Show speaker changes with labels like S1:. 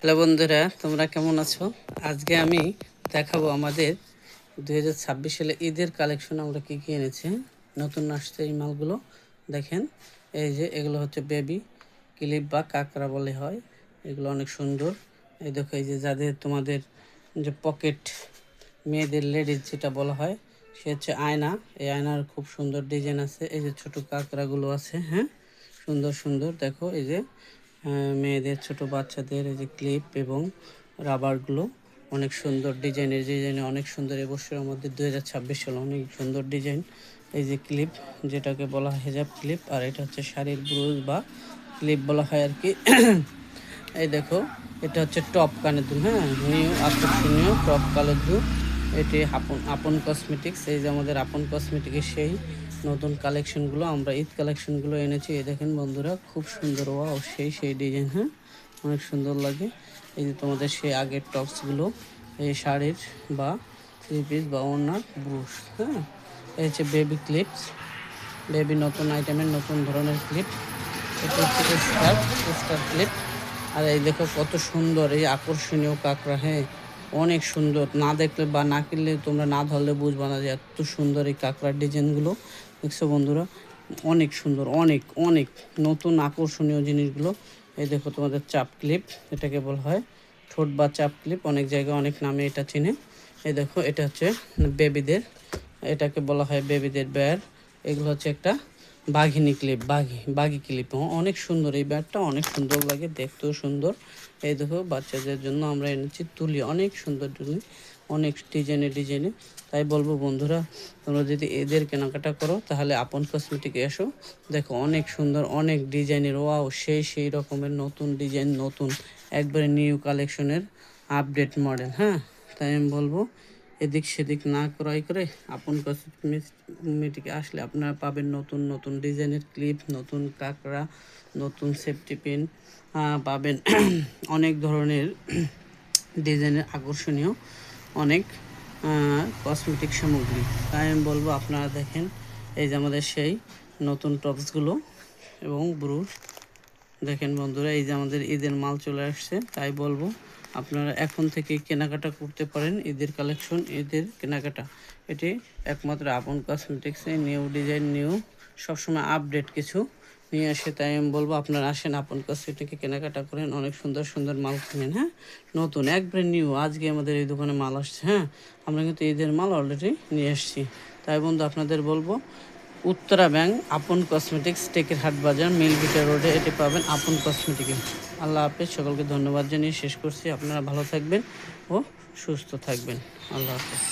S1: Hello বন্ধুরা, তোমরা কেমন আছো? আজকে আমি দেখাবো আমাদের 2026 সালে ঈদের কালেকশন আমরা কী কী এনেছি। নতুন আসছে এই মালগুলো দেখেন। এই যে এগুলো হচ্ছে বেবি ক্লিপ বা কাঁকড়া বলে হয়, এগুলো অনেক সুন্দর। এই দেখো, এই যে যাদের তোমাদের যে পকেট মেয়েদের লেডিস যেটা বলা হয় সে হচ্ছে আয়না। এই আয়নার খুব সুন্দর ডিজাইন আছে। এই যে ছোটো কাঁকড়াগুলো আছে, হ্যাঁ সুন্দর সুন্দর। দেখো এই যে মেয়েদের ছোট বাচ্চাদের এই যে ক্লিপ এবং রাবারগুলো অনেক সুন্দর ডিজাইনের অনেক সুন্দর। এবছরের মধ্যে 2026 সালে অনেক সুন্দর ডিজাইন। এই যে ক্লিপ, যেটাকে বলা হয় হেজাব ক্লিপ, আর এটা হচ্ছে শাড়ির ব্রুজ বা ক্লিপ বলা হয় আর কি। এই দেখো, এটা হচ্ছে টপ কানের দুল, হ্যাঁ নিউ আকর্ষণীয় টপ কানের দুল। এটি আপন কসমেটিক্স। এই যে আমাদের আপন কসমেটিকের সেই নতুন কালেকশনগুলো, আমরা ঈদ কালেকশনগুলো এনেছি। এই দেখেন বন্ধুরা, খুব সুন্দর। ওয়াও, সেই ডিজাইন, হ্যাঁ অনেক সুন্দর লাগে। এই যে তোমাদের সেই আগের টপসগুলো, এই শাড়ির বা থ্রি পিস বা ওড়নার ব্রুশ, হ্যাঁ। এই হচ্ছে বেবি ক্লিপস, বেবি নতুন আইটেমের নতুন ধরনের ক্লিপ। এটা হচ্ছে স্টার ক্লিপ। আর এই দেখো কত সুন্দর এই আকর্ষণীয় কাঁকড়া, হ্যাঁ অনেক সুন্দর। না দেখলে বা না কিনলে, তোমরা না ধরলে বুঝবা না যে এত সুন্দর এই কাঁকড়ার ডিজাইনগুলো। দেখছো বন্ধুরা, অনেক সুন্দর, অনেক অনেক নতুন আকর্ষণীয় জিনিসগুলো। এই দেখো তোমাদের চাপ ক্লিপ, এটাকে বলা হয় ঠোঁট বা চাপ ক্লিপ, অনেক জায়গায় অনেক নামে এটা চিনে। এই দেখো, এটা হচ্ছে বেবিদের, এটাকে বলা হয় বেবিদের বেয়ার। এগুলো হচ্ছে একটা বাঘিনী ক্লিপ, বাঘি ক্লিপ, অনেক সুন্দর। এই ব্যাগটা অনেক সুন্দর লাগে, দেখতেও সুন্দর। এই দেখো, বাচ্চাদের জন্য আমরা এনেছি তুলি, অনেক সুন্দর তুলি, অনেক ডিজাইনে। তাই বলবো বন্ধুরা, তোমরা যদি এদের কেনাকাটা করো তাহলে আপন কসমেটিকে এসো। দেখো অনেক সুন্দর, অনেক ডিজাইনের। ওয়াও, সেই রকমের নতুন ডিজাইন, নতুন একবারে নিউ কালেকশনের আপডেট মডেল, হ্যাঁ। তাই আমি বলবো, এদিক সেদিক না ক্রয় করে আপন কসমেটিকে আসলে আপনারা পাবেন নতুন নতুন ডিজাইনের ক্লিপ, নতুন কাঁকড়া, নতুন সেফটি পিন পাবেন। অনেক ধরনের ডিজাইনের আকর্ষণীয় অনেক কসমেটিক সামগ্রী। তাই আমি বলবো আপনারা দেখেন, এই যে আমাদের সেই নতুন টপসগুলো এবং ব্রুশ। দেখেন বন্ধুরা, এই যে আমাদের ঈদের মাল চলে আসছে। তাই বলবো আপনারা এখন থেকে কেনাকাটা করতে পারেন। ঈদের কালেকশন, ঈদের কেনাকাটা, এটি একমাত্র আপন কসমেটিক্সে নিউ ডিজাইন, নিউ সবসময় আপডেট কিছু নিয়ে আসে। তাই আমি বলবো আপনারা আসেন, আপন কসমেটিকে কেনাকাটা করেন, অনেক সুন্দর সুন্দর মাল কিনেন, হ্যাঁ নতুন একবারে নিউ। আজকে আমাদের এই দোকানে মাল আসছে, হ্যাঁ আমরা কিন্তু ঈদের মাল অলরেডি নিয়ে আসছি। তাই বন্ধু আপনাদের বলবো, উত্তরা ব্যাংক আপন কসমেটিক্স, টেকের হাট বাজার, মিলবিটা রোডে এটি পাবেন আপন কসমেটিকে। আল্লাহ হাফেজ, সকলকে ধন্যবাদ জানিয়ে শেষ করছি। আপনারা ভালো থাকবেন ও সুস্থ থাকবেন। আল্লাহ হাফেজ।